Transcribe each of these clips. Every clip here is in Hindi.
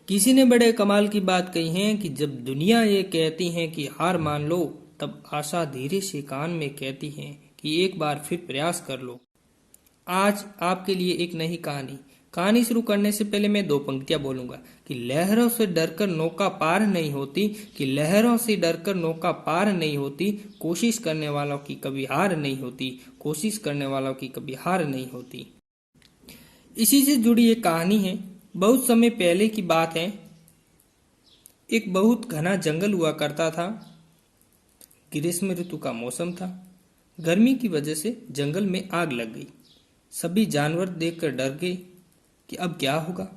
किसी ने बड़े कमाल की बात कही है कि जब दुनिया ये कहती है कि हार मान लो, तब आशा धीरे से कान में कहती है कि एक बार फिर प्रयास कर लो। आज आपके लिए एक नई कहानी। कहानी शुरू करने से पहले मैं दो पंक्तियां बोलूंगा कि लहरों से डरकर नौका पार नहीं होती, कि लहरों से डरकर नौका पार नहीं होती, कोशिश करने वालों की कभी हार नहीं होती, कोशिश करने वालों की कभी हार नहीं होती। इसी से जुड़ी एक कहानी है। बहुत समय पहले की बात है। एक बहुत घना जंगल हुआ करता था। ग्रीष्म ऋतु का मौसम था। गर्मी की वजह से जंगल में आग लग गई। सभी जानवर देखकर डर गए कि अब क्या होगा।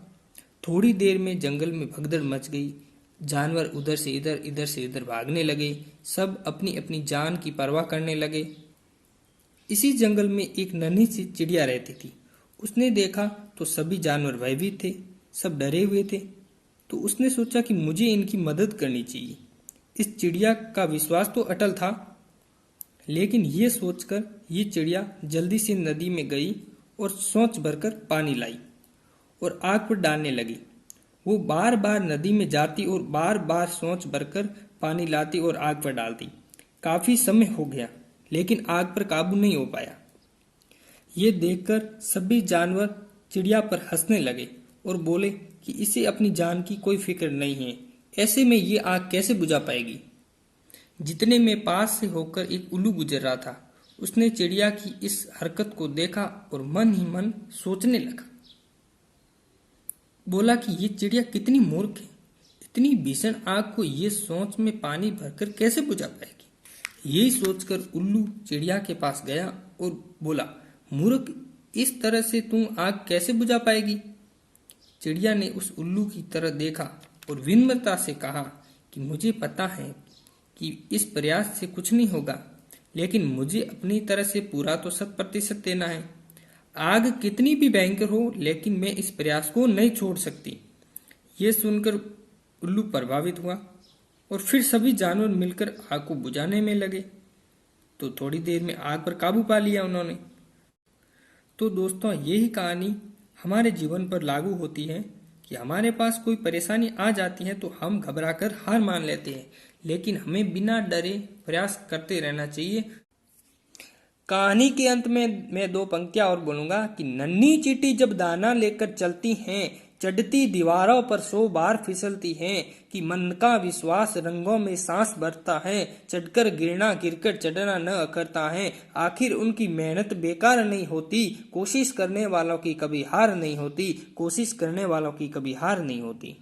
थोड़ी देर में जंगल में भगदड़ मच गई। जानवर उधर से इधर, इधर से इधर भागने लगे। सब अपनी अपनी जान की परवाह करने लगे। इसी जंगल में एक नन्ही सी चिड़िया रहती थी। उसने देखा तो सभी जानवर भयभीत थे, सब डरे हुए थे। तो उसने सोचा कि मुझे इनकी मदद करनी चाहिए। इस चिड़िया का विश्वास तो अटल था, लेकिन ये सोचकर ये चिड़िया जल्दी से नदी में गई और सोच भरकर पानी लाई और आग पर डालने लगी। वो बार बार नदी में जाती और बार बार सोच भरकर पानी लाती और आग पर डालती। काफी समय हो गया, लेकिन आग पर काबू नहीं हो पाया। ये देखकर सभी जानवर चिड़िया पर हंसने लगे और बोले कि इसे अपनी जान की कोई फिक्र नहीं है, ऐसे में ये आग कैसे बुझा पाएगी। जितने में पास से होकर एक उल्लू गुजर रहा था। उसने चिड़िया की इस हरकत को देखा और मन ही मन सोचने लगा। बोला कि ये चिड़िया कितनी मूर्ख है, इतनी भीषण आग को ये सोच में पानी भरकर कैसे बुझा पाएगी। यही सोचकर उल्लू चिड़िया के पास गया और बोला, मूर्ख, इस तरह से तुम आग कैसे बुझा पाएगी। चिड़िया ने उस उल्लू की तरह देखा और विनम्रता से कहा कि मुझे पता है कि इस प्रयास से कुछ नहीं होगा, लेकिन मुझे अपनी तरह से पूरा तो 100% देना है। आग कितनी भी भयंकर हो, लेकिन मैं इस प्रयास को नहीं छोड़ सकती। ये सुनकर उल्लू प्रभावित हुआ और फिर सभी जानवर मिलकर आग को बुझाने में लगे। तो थोड़ी देर में आग पर काबू पा लिया उन्होंने। तो दोस्तों, यही कहानी हमारे जीवन पर लागू होती है कि हमारे पास कोई परेशानी आ जाती है तो हम घबराकर हार मान लेते हैं, लेकिन हमें बिना डरे प्रयास करते रहना चाहिए। कहानी के अंत में मैं दो पंक्तियां और बोलूंगा कि नन्ही चींटी जब दाना लेकर चलती हैं, चढ़ती दीवारों पर 100 बार फिसलती हैं, कि मन का विश्वास रंगों में सांस भरता है, चढ़कर गिरना गिरकर चढ़ना न अखरता है, आखिर उनकी मेहनत बेकार नहीं होती, कोशिश करने वालों की कभी हार नहीं होती, कोशिश करने वालों की कभी हार नहीं होती।